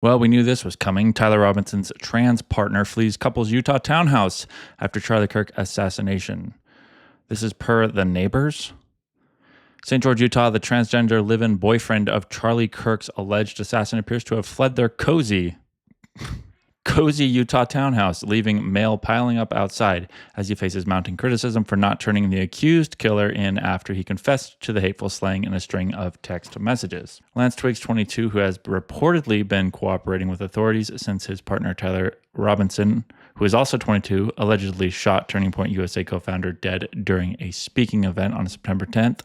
Well, we knew this was coming. Tyler Robinson's trans partner flees couple's Utah townhouse after Charlie Kirk assassination. This is per the neighbors. St. George, Utah, the transgender live-in boyfriend of Charlie Kirk's alleged assassin appears to have fled their cozy Utah townhouse, leaving mail piling up outside as he faces mounting criticism for not turning the accused killer in after he confessed to the hateful slaying in a string of text messages. Lance Twiggs, 22, who has reportedly been cooperating with authorities since his partner Tyler Robinson, who is also 22, allegedly shot Turning Point USA co-founder dead during a speaking event on September 10th,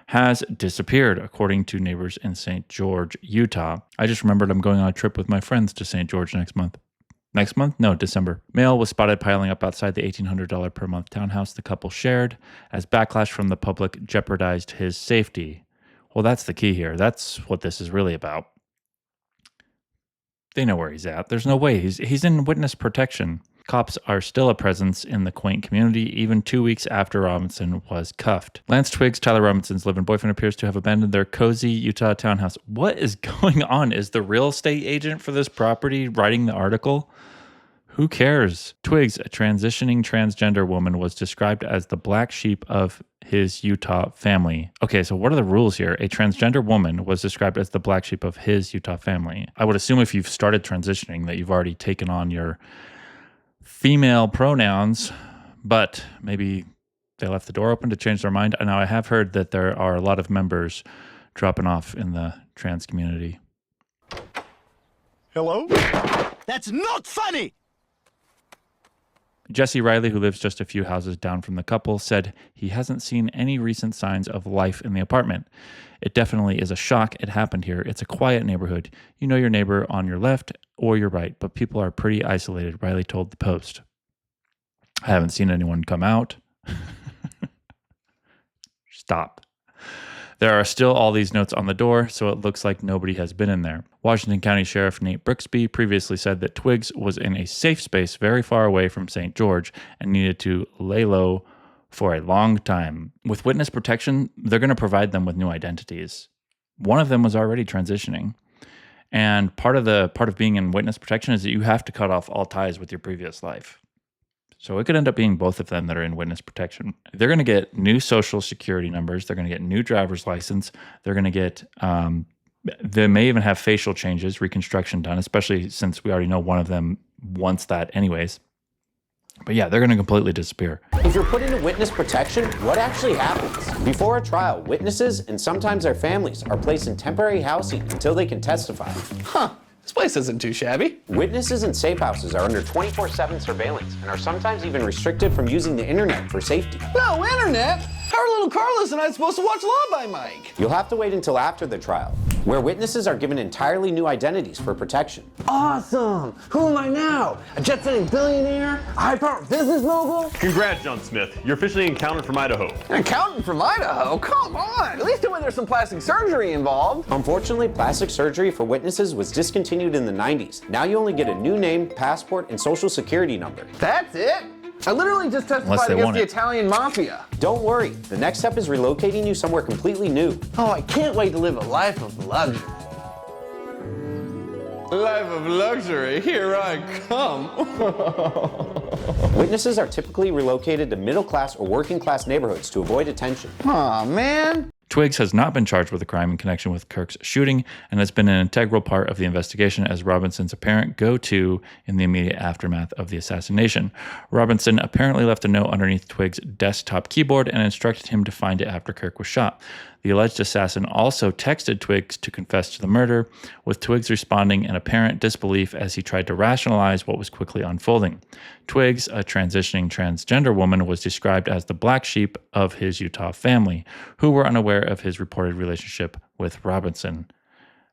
has disappeared, according to neighbors in St. George, Utah. I just remembered I'm going on a trip with my friends to St. George next month. Next month? No, December. Mail was spotted piling up outside the $1,800 per month townhouse the couple shared as backlash from the public jeopardized his safety. Well, that's the key here. That's what this is really about. They know where he's at. There's no way. He's in witness protection. Cops are still a presence in the quaint community, even 2 weeks after Robinson was cuffed. Lance Twiggs, Tyler Robinson's live-in boyfriend, appears to have abandoned their cozy Utah townhouse. What is going on? Is the real estate agent for this property writing the article? Who cares? Twiggs, a transitioning transgender woman, was described as the black sheep of his Utah family. Okay, so what are the rules here? A transgender woman was described as the black sheep of his Utah family. I would assume if you've started transitioning that you've already taken on your female pronouns, but maybe they left the door open to change their mind. Now, I have heard that there are a lot of members dropping off in the trans community. Hello? That's not funny! Jesse Riley, who lives just a few houses down from the couple, said he hasn't seen any recent signs of life in the apartment. It definitely is a shock it happened here. It's a quiet neighborhood. You know your neighbor on your left or your right, but people are pretty isolated, Riley told the Post. I haven't seen anyone come out. Stop. There are still all these notes on the door, so it looks like nobody has been in there. Washington County Sheriff Nate Brixby previously said that Twiggs was in a safe space very far away from St. George and needed to lay low for a long time. With witness protection, they're going to provide them with new identities. One of them was already transitioning. And part of being in witness protection is that you have to cut off all ties with your previous life. So it could end up being both of them that are in witness protection. They're going to get new social security numbers. They're going to get new driver's license. They're going to get, they may even have facial changes, reconstruction done, especially since we already know one of them wants that anyways. But yeah, they're going to completely disappear. If you're put into witness protection, what actually happens? Before a trial, witnesses and sometimes their families are placed in temporary housing until they can testify. Huh. This place isn't too shabby. Witnesses in safe houses are under 24/7 surveillance and are sometimes even restricted from using the internet for safety. No internet? How are little Carlos and I supposed to watch Law by Mike? You'll have to wait until after the trial, where witnesses are given entirely new identities for protection. Awesome! Who am I now? A jet-setting billionaire? A high-powered business mogul? Congrats, John Smith. You're officially an accountant from Idaho. An accountant from Idaho? Come on! At least do when there's some plastic surgery involved. Unfortunately, plastic surgery for witnesses was discontinued in the 90s. Now you only get a new name, passport, and social security number. That's it? I literally just testified against the Italian mafia. Don't worry, the next step is relocating you somewhere completely new. Oh, I can't wait to live a life of luxury. Life of luxury, here I come. Witnesses are typically relocated to middle-class or working-class neighborhoods to avoid attention. Aw, man. Twiggs has not been charged with a crime in connection with Kirk's shooting and has been an integral part of the investigation as Robinson's apparent go-to in the immediate aftermath of the assassination. Robinson apparently left a note underneath Twiggs' desktop keyboard and instructed him to find it after Kirk was shot. The alleged assassin also texted Twiggs to confess to the murder, with Twiggs responding in apparent disbelief as he tried to rationalize what was quickly unfolding. Twiggs, a transitioning transgender woman, was described as the black sheep of his Utah family, who were unaware of his reported relationship with Robinson.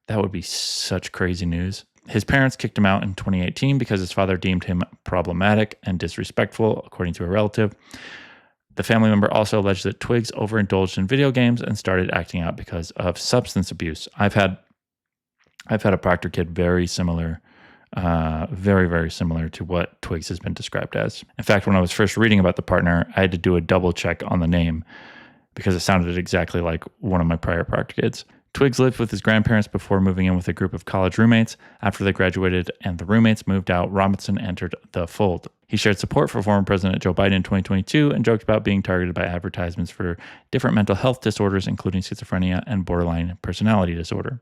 That would be such crazy news. His parents kicked him out in 2018 because his father deemed him problematic and disrespectful, according to a relative. The family member also alleged that Twiggs overindulged in video games and started acting out because of substance abuse. I've had a Proctor kid very similar, very, very similar to what Twiggs has been described as. In fact, when I was first reading about the partner, I had to do a double check on the name because it sounded exactly like one of my prior Proctor kids. Twiggs lived with his grandparents before moving in with a group of college roommates. After they graduated and the roommates moved out, Robinson entered the fold. He shared support for former President Joe Biden in 2022 and joked about being targeted by advertisements for different mental health disorders, including schizophrenia and borderline personality disorder.